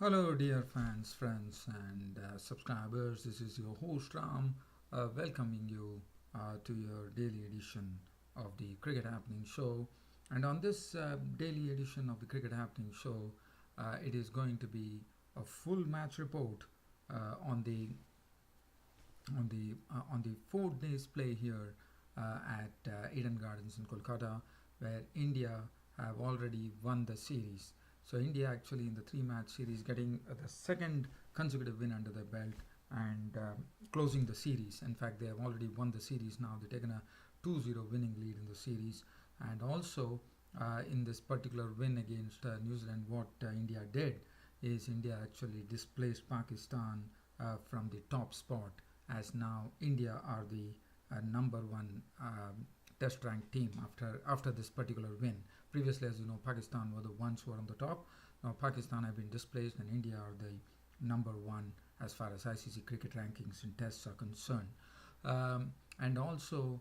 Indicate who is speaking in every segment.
Speaker 1: Hello, dear fans, friends, and subscribers. This is your host Ram, welcoming you to your daily edition of the Cricket Happening Show. And on this daily edition of the Cricket Happening Show, it is going to be a full match report on the 4 days play here at Eden Gardens in Kolkata, where India have already won the series. So India actually in the three-match series getting the second consecutive win under their belt and closing the series. In fact, they have already won the series now. They've taken a 2-0 winning lead in the series. And also in this particular win against New Zealand, what India did is India actually displaced Pakistan from the top spot, as now India are the number one test ranked team after this particular win. Previously, as you know, Pakistan were the ones who were on the top. Now Pakistan have been displaced, and India are the number one as far as ICC cricket rankings in tests are concerned. And also,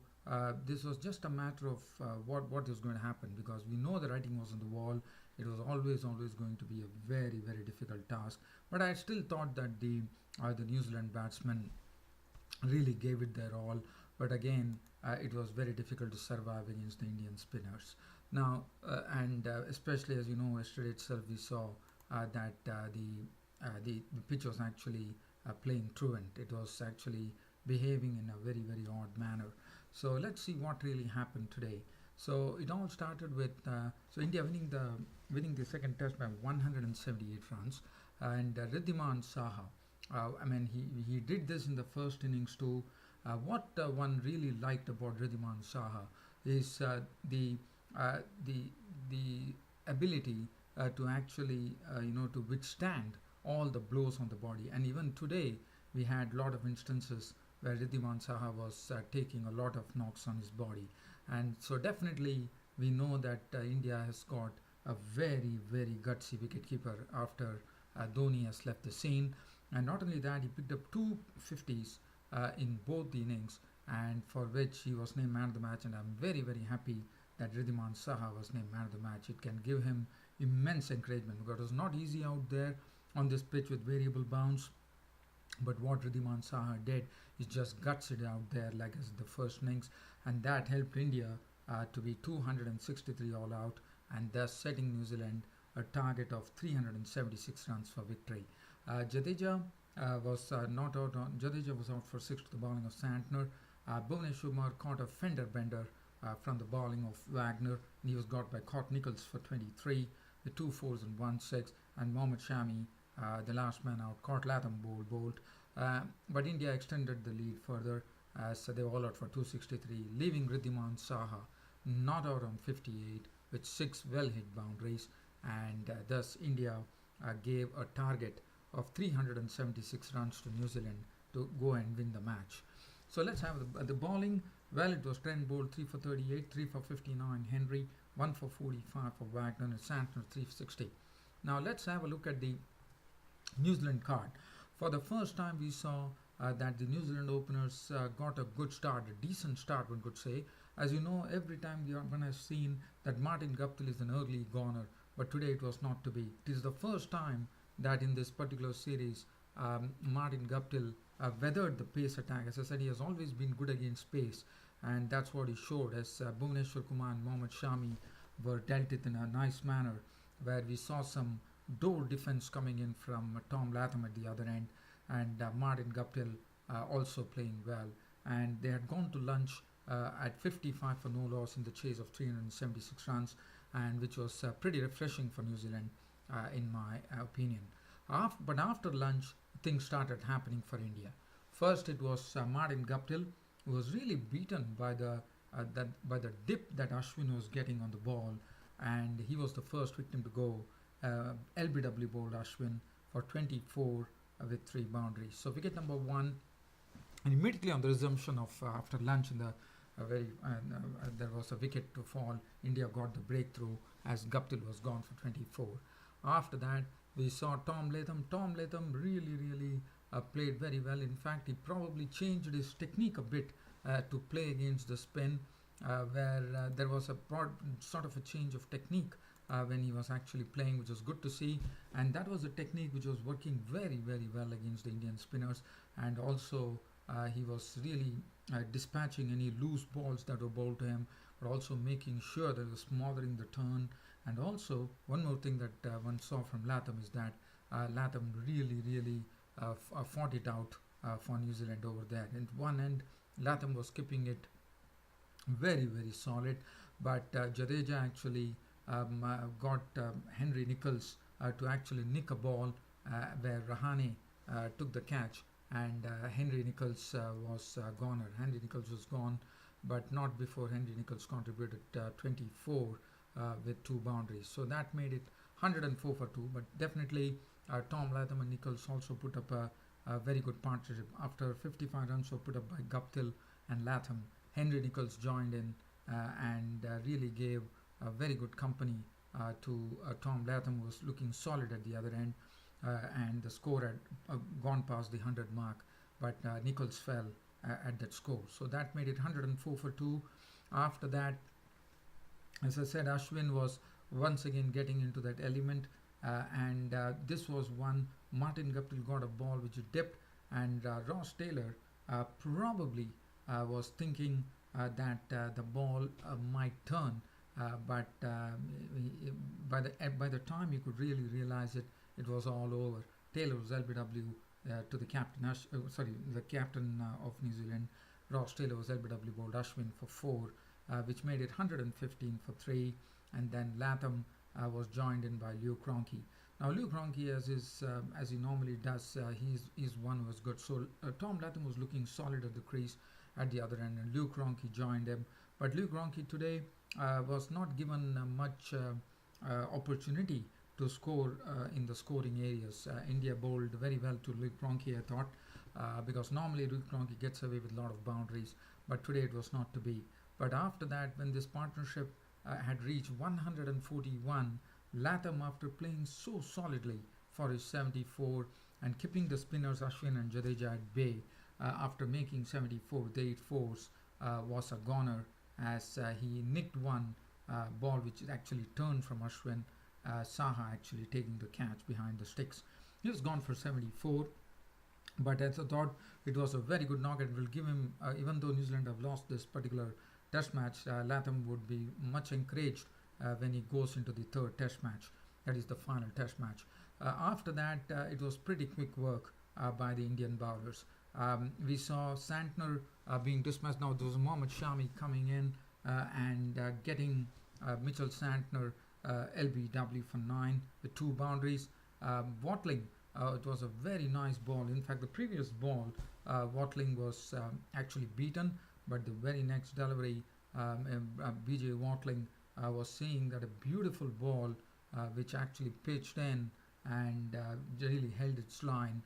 Speaker 1: this was just a matter of what is going to happen, because we know the writing was on the wall. It was always going to be a very difficult task. But I still thought that the New Zealand batsmen really gave it their all. But again, it was very difficult to survive against the Indian spinners. Now, and especially as you know, yesterday itself we saw that the pitch was actually playing truant. It was actually behaving in a very odd manner. So let's see what really happened today. So it all started with so India winning the second test by 178 runs, and Riddhiman Saha. He did this in the first innings too. What one really liked about Riddhiman Saha is the ability to actually to withstand all the blows on the body. And even today we had a lot of instances where Riddhiman Saha was taking a lot of knocks on his body. And so definitely we know that India has got a very gutsy wicketkeeper after Dhoni has left the scene. And not only that, he picked up two 50s in both the innings, and for which he was named man of the match. And I'm very happy that Riddhiman Saha was named man of the match. It can give him immense encouragement, because it was not easy out there on this pitch with variable bounce. But what Riddhiman Saha did is just guts it out there like as the first innings, and that helped India to be 263 all out, and thus setting New Zealand a target of 376 runs for victory. Jadeja was not out. Jadeja was out for six to the bowling of Santner. Bhuvneshwar caught a fender bender from the bowling of Wagner, and he was got by Cott Nichols for 23, with two fours and one six, and Mohammad Shami, the last man out, caught Latham bowled. But India extended the lead further, so they were all out for 263, leaving Riddhiman Saha not out on 58 with six well hit boundaries, and thus India gave a target of 376 runs to New Zealand to go and win the match. So let's have the bowling. Well, it was Trent bowled 3 for 38, 3 for 59, Henry, 1 for 45 for Wagner, and Santner 3 for 60. Now let's have a look at the New Zealand card. For the first time, we saw that the New Zealand openers got a good start, a decent start, one could say. As you know, every time one has seen that Martin Guptill is an early goner, but today it was not to be. It is the first time that in this particular series, Martin Guptill weathered the pace attack. As I said, he has always been good against pace, and that's what he showed as Bhuvneshwar Kumar and Mohammad Shami were dealt it in a nice manner, where we saw some door defense coming in from Tom Latham at the other end, and Martin Guptill also playing well. And they had gone to lunch at 55 for no loss in the chase of 376 runs, and which was pretty refreshing for New Zealand, in my opinion. But after lunch, things started happening for India. First, it was Martin Guptill, who was really beaten by the dip that Ashwin was getting on the ball, and he was the first victim to go. LBW bowled Ashwin for 24 with three boundaries. So wicket number one, and immediately on the resumption of after lunch in the there was a wicket to fall. India got the breakthrough as Guptill was gone for 24. After that, we saw Tom Latham. Tom Latham really played very well. In fact, he probably changed his technique a bit to play against the spin, where there was a sort of a change of technique when he was actually playing, which was good to see. And that was a technique which was working very, very well against the Indian spinners. And also, he was really dispatching any loose balls that were bowled to him, but also making sure that he was smothering the turn. And also, one more thing that one saw from Latham is that Latham really, really fought it out for New Zealand over there. And one end, Latham was keeping it very, very solid, but Jadeja actually got Henry Nichols to actually nick a ball where Rahane took the catch, and Henry Nichols was gone. Henry Nichols was gone, but not before Henry Nichols contributed 24 with two boundaries. So that made it 104 for 2, but definitely Tom Latham and Nichols also put up a very good partnership. After 55 runs were put up by Guptill and Latham, Henry Nichols joined in and really gave a very good company to Tom Latham, who was looking solid at the other end, and the score had gone past the 100 mark, but Nichols fell at that score. So that made it 104 for 2. After that, as I said, Ashwin was once again getting into that element, and this was one. Martin Guptill got a ball which he dipped, and Ross Taylor probably was thinking that the ball might turn, but by the time you could really realize it, it was all over. Taylor was LBW to the captain, the captain of New Zealand. Ross Taylor was LBW bowled Ashwin for 4, which made it 115 for 3, and then Latham was joined in by Lew Cronky. Now Lew Cronky, as he normally does, he's one who was good. So Tom Latham was looking solid at the crease at the other end, and Lew Cronky joined him. But Lew Cronky today was not given much opportunity to score in the scoring areas. India bowled very well to Lew Cronky, I thought, because normally Lew Cronky gets away with a lot of boundaries, but today it was not to be. But after that, when this partnership had reached 141, Latham, after playing so solidly for his 74 and keeping the spinners Ashwin and Jadeja at bay, after making 74 with 8 fours, was a goner, as he nicked one ball which actually turned from Ashwin, Saha actually taking the catch behind the sticks. He was gone for 74, but as I thought, it was a very good knock. It will give him, even though New Zealand have lost this particular test match, Latham would be much encouraged when he goes into the third test match, that is the final test match. After that, it was pretty quick work by the Indian bowlers. We saw Santner being dismissed. Now there was Mohammad Shami coming in and getting Mitchell Santner LBW for 9 with 2 boundaries. Watling, it was a very nice ball. In fact, the previous ball, Watling was actually beaten, but the very next delivery, BJ Watling was seeing that a beautiful ball which actually pitched in and really held its line,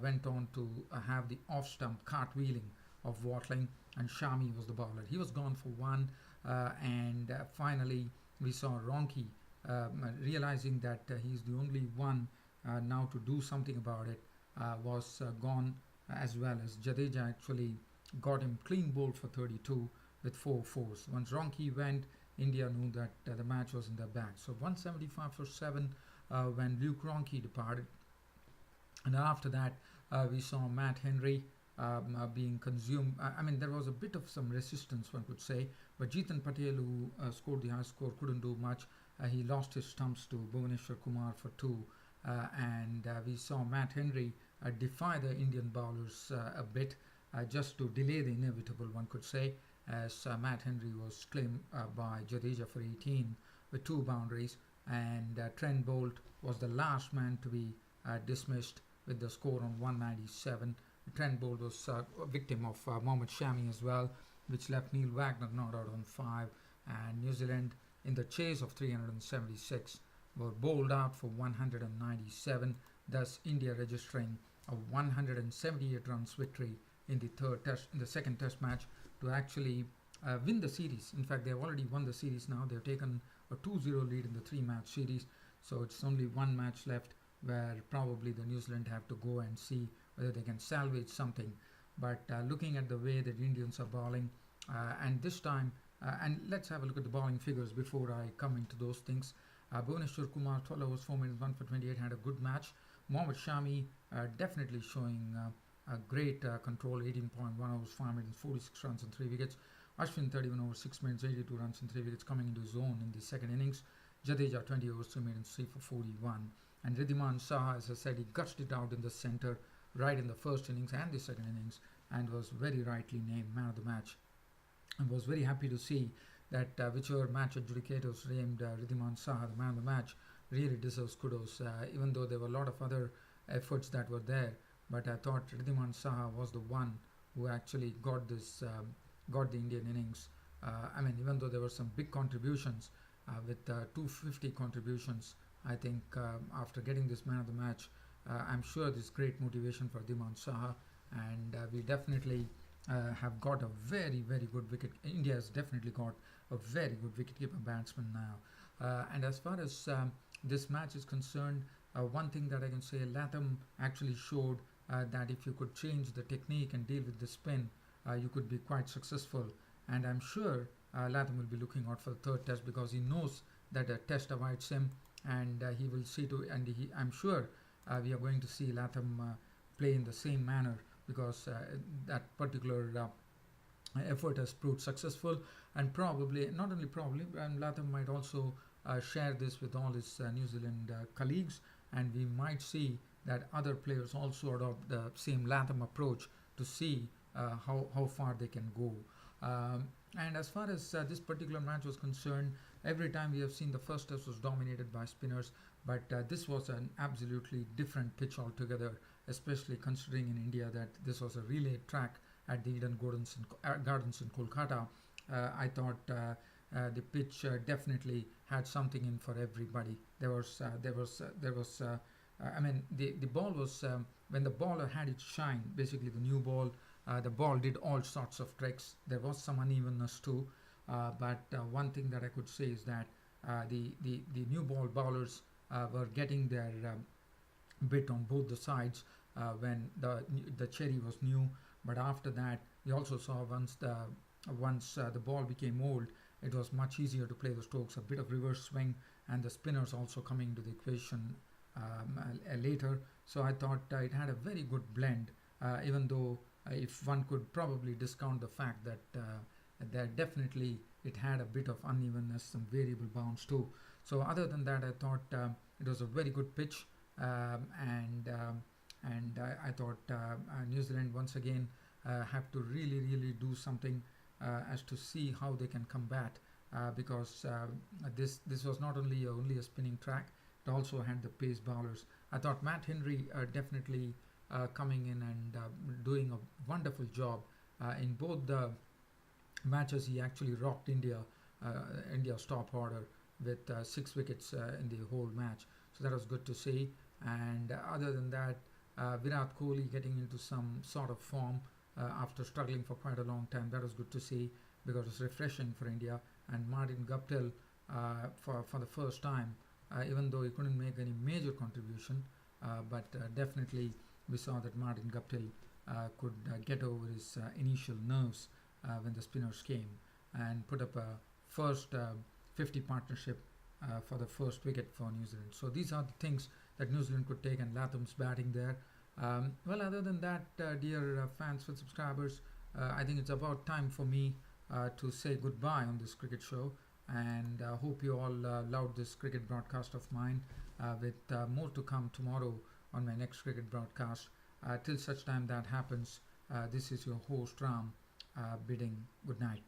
Speaker 1: went on to have the off-stump cartwheeling of Watling, and Shami was the bowler. He was gone for 1, and finally we saw Ronke realizing that he's the only one now to do something about it, was gone, as well as Jadeja actually got him clean bowled for 32 with 4 fours. Once Ronke went, India knew that the match was in their bag. So 175 for 7 when Lew Cronky departed. And after that, we saw Matt Henry being consumed. I mean, there was a bit of some resistance, one could say, but Jeetan Patel, who scored the high score, couldn't do much. He lost his stumps to Bhuvaneshwar Kumar for 2. And we saw Matt Henry defy the Indian bowlers a bit, just to delay the inevitable, one could say, as Matt Henry was claimed by Jadeja for 18 with 2 boundaries, and Trent Bolt was the last man to be dismissed with the score on 197. Trent Bolt was a victim of Mohammad Shami as well, which left Neil Wagner not out on 5, and New Zealand, in the chase of 376, were bowled out for 197, thus India registering a 178 runs victory in the second test match to actually win the series. In fact, they have already won the series now. They've taken a 2-0 lead in the 3-match series, so it's only 1 match left where probably the New Zealand have to go and see whether they can salvage something. But looking at the way that Indians are bowling, and this time, and let's have a look at the bowling figures before I come into those things. Bhuvaneshwar Kumar, 12 overs, 4 minutes, 1 for 28, had a good match. Mohammad Shami definitely showing a great control, 18.1 overs, 5 minutes, 46 runs and 3 wickets. Ashwin, 31 overs, 6 minutes, 82 runs and 3 wickets, coming into zone in the second innings. Jadeja, 20 overs, 3 minutes, 3 for 41. And Ridhiman Saha, as I said, he gushed it out in the centre right in the first innings and the second innings, and was very rightly named man of the match. And was very happy to see that whichever match adjudicators named Ridhiman Saha the man of the match really deserves kudos, even though there were a lot of other efforts that were there. But I thought Ridhiman Saha was the one who actually got the Indian innings. Even though there were some big contributions with 250 contributions, I think after getting this man of the match, I'm sure this great motivation for Ridhiman Saha, and we definitely have got a very, very good wicket. India has definitely got a very good wicketkeeper batsman now. And as far as this match is concerned, one thing that I can say, Latham actually showed that if you could change the technique and deal with the spin, you could be quite successful. And I'm sure Latham will be looking out for the third test, because he knows that a test awaits him, and he will see to. And I'm sure we are going to see Latham play in the same manner, because that particular effort has proved successful. And probably, not only probably, and Latham might also share this with all his New Zealand colleagues, and we might see that other players also adopt the same Latham approach to see how far they can go. And as far as this particular match was concerned, every time we have seen the first test was dominated by spinners, but this was an absolutely different pitch altogether, especially considering in India that this was a relay track at the Eden Gardens in Kolkata. I thought the pitch definitely had something in for everybody. The ball was when the ball had its shine. Basically, the new ball, the ball did all sorts of tricks. There was some unevenness too, but one thing that I could say is that the new ball bowlers were getting their bit on both the sides when the cherry was new. But after that, we also saw once the ball became old, it was much easier to play the strokes, a bit of reverse swing, and the spinners also coming to the equation later. So I thought it had a very good blend, even though if one could probably discount the fact that definitely it had a bit of unevenness, some variable bounce too. So other than that, I thought it was a very good pitch, and I thought New Zealand once again have to really do something as to see how they can combat, because this was not only a spinning track, it also had the pace bowlers. I thought Matt Henry definitely coming in and doing a wonderful job in both the matches. He actually rocked India's top order with 6 wickets in the whole match. So that was good to see. And other than that, Virat Kohli getting into some sort of form after struggling for quite a long time. That was good to see, because it was refreshing for India. And Martin Guptill for the first time, even though he couldn't make any major contribution, but definitely we saw that Martin Guptill could get over his initial nerves when the spinners came, and put up a first 50 partnership for the first wicket for New Zealand. So these are the things that New Zealand could take, and Latham's batting there. Well, other than that, dear fans and subscribers, I think it's about time for me to say goodbye on this cricket show, and hope you all loved this cricket broadcast of mine, with more to come tomorrow on my next cricket broadcast. Till such time that happens, this is your host Ram bidding good night.